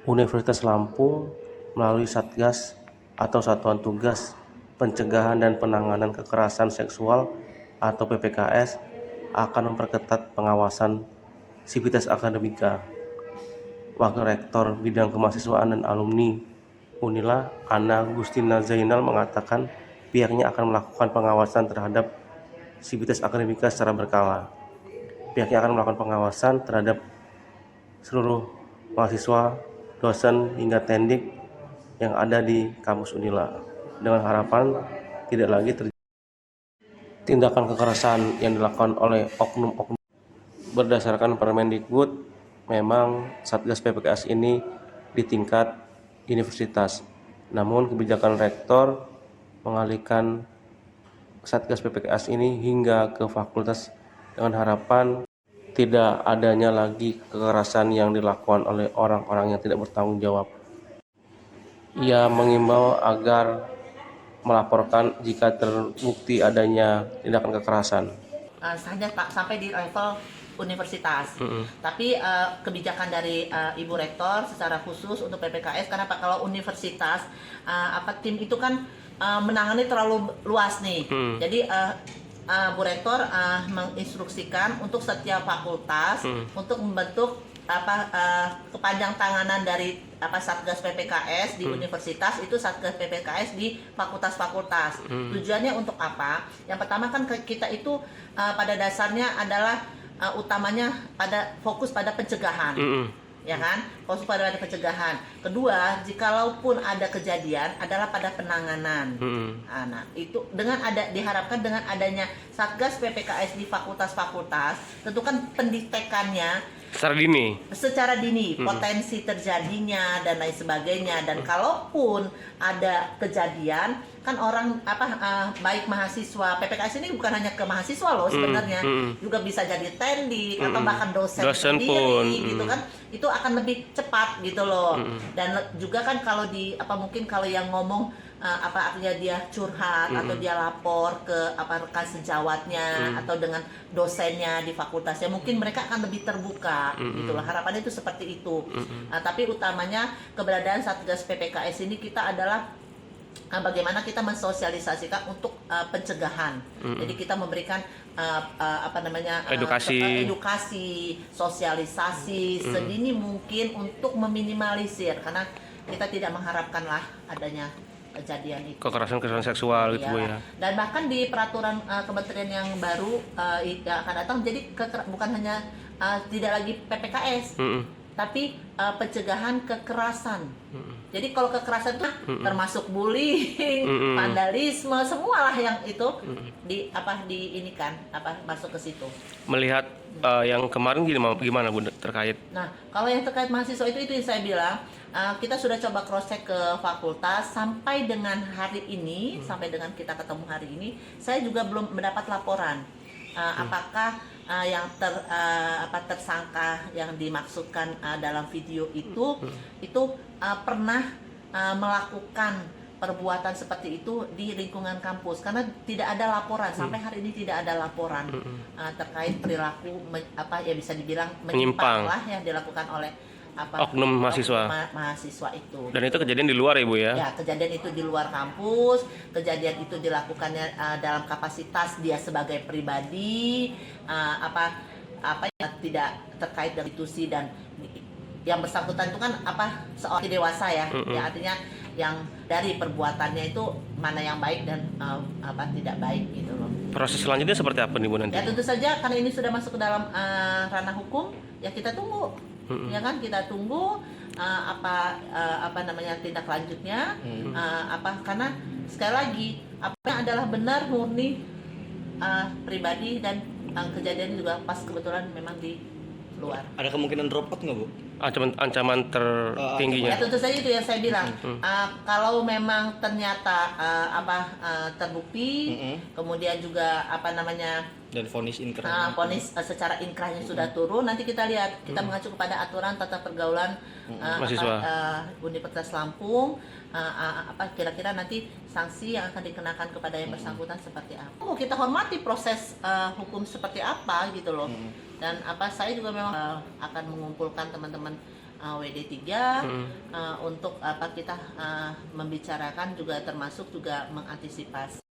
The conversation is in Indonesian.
Universitas Lampung melalui Satgas atau Satuan Tugas Pencegahan dan Penanganan Kekerasan Seksual atau PPKS akan memperketat pengawasan sivitas akademika. Wakil Rektor Bidang Kemahasiswaan dan Alumni Unila, Ana Gustina Zainal, mengatakan pihaknya akan melakukan pengawasan terhadap sivitas akademika secara berkala. Pihaknya akan melakukan pengawasan terhadap seluruh mahasiswa, dosen, hingga tendik yang ada di kampus Unila, dengan harapan tidak lagi terjadi tindakan kekerasan yang dilakukan oleh oknum-oknum. Berdasarkan Permendikbud, memang Satgas PPKS ini di tingkat universitas. Namun kebijakan rektor mengalihkan Satgas PPKS ini hingga ke fakultas dengan harapan tidak adanya lagi kekerasan yang dilakukan oleh orang-orang yang tidak bertanggung jawab. Ia mengimbau agar melaporkan jika terbukti adanya tindakan kekerasan. Hanya sampai di level universitas. Tapi kebijakan dari Ibu Rektor secara khusus untuk PPKS, karena kalau universitas tim itu kan menangani terlalu luas nih. Jadi Bu Rektor menginstruksikan untuk setiap fakultas untuk membentuk kepanjang tanganan dari Satgas PPKS di universitas, itu Satgas PPKS di fakultas-fakultas. Tujuannya untuk apa? Yang pertama kan kita itu pada dasarnya adalah utamanya fokus pada pencegahan. Ya kan? Fokus pada pencegahan. Kedua, jikalaupun ada kejadian adalah pada penanganan. Nah, itu diharapkan dengan adanya Satgas PPKS di fakultas-fakultas, tentu kan pendetekannya secara dini potensi terjadinya dan lain sebagainya. Dan kalaupun ada kejadian, kan orang baik mahasiswa, PPKS ini bukan hanya ke mahasiswa loh sebenarnya, juga bisa jadi tendik atau bahkan dosen sendiri gitu kan, itu akan lebih cepat gitu loh. Dan juga kan kalau mungkin kalau yang ngomong artinya dia curhat atau dia lapor ke rekan sejawatnya atau dengan dosennya di fakultasnya, mungkin mereka akan lebih terbuka gitu loh. Harapannya itu seperti itu. Tapi utamanya keberadaan Satgas PPKS ini kita adalah bagaimana kita mensosialisasikan untuk pencegahan. Jadi kita memberikan edukasi, sosialisasi sedini mungkin untuk meminimalisir, karena kita tidak mengharapkanlah adanya kejadian itu, kekerasan seksual gitu Bu ya. Dan bahkan di peraturan kementerian yang baru yang akan datang, jadi bukan hanya tidak lagi PPKS, tapi pencegahan kekerasan. Jadi kalau kekerasan itu termasuk bullying, vandalisme, semualah yang itu masuk ke situ. Melihat yang kemarin gimana Bu terkait? Nah, kalau yang terkait mahasiswa itu yang saya bilang, kita sudah coba cross check ke fakultas sampai dengan hari ini, sampai dengan kita ketemu hari ini, saya juga belum mendapat laporan apakah yang tersangka yang dimaksudkan dalam video itu pernah melakukan perbuatan seperti itu di lingkungan kampus, karena tidak ada laporan sampai hari ini, tidak ada laporan terkait perilaku bisa dibilang menyimpang lah yang dilakukan oleh oknum mahasiswa itu. Dan itu kejadian di luar ya Bu ya? Ya, kejadian itu di luar kampus, kejadian itu dilakukannya dalam kapasitas dia sebagai pribadi, yang tidak terkait dengan institusi, dan yang bersangkutan itu kan seorang dewasa ya, ya artinya yang dari perbuatannya itu mana yang baik dan tidak baik gitu loh. Proses selanjutnya seperti apa nih Bu nanti? Ya tentu saja karena ini sudah masuk ke dalam ranah hukum, ya kita tunggu. Ya kan, kita tunggu tindak lanjutnya, karena sekali lagi yang adalah benar murni pribadi, dan kejadian juga pas kebetulan memang di luar. Ada kemungkinan drop out nggak Bu? Ancaman tertingginya? Ya tentu saja itu yang saya bilang. Kalau memang ternyata terbukti, kemudian juga dan vonis inkrah. Vonis secara inkrahnya sudah turun, nanti kita lihat, kita mengacu kepada aturan tata pergaulan Universitas Lampung, kira-kira nanti sanksi yang akan dikenakan kepada yang bersangkutan seperti apa. Kita hormati proses hukum seperti apa gitu loh. Dan saya juga memang akan mengumpulkan teman-teman WD3 untuk apa kita membicarakan juga termasuk juga mengantisipasi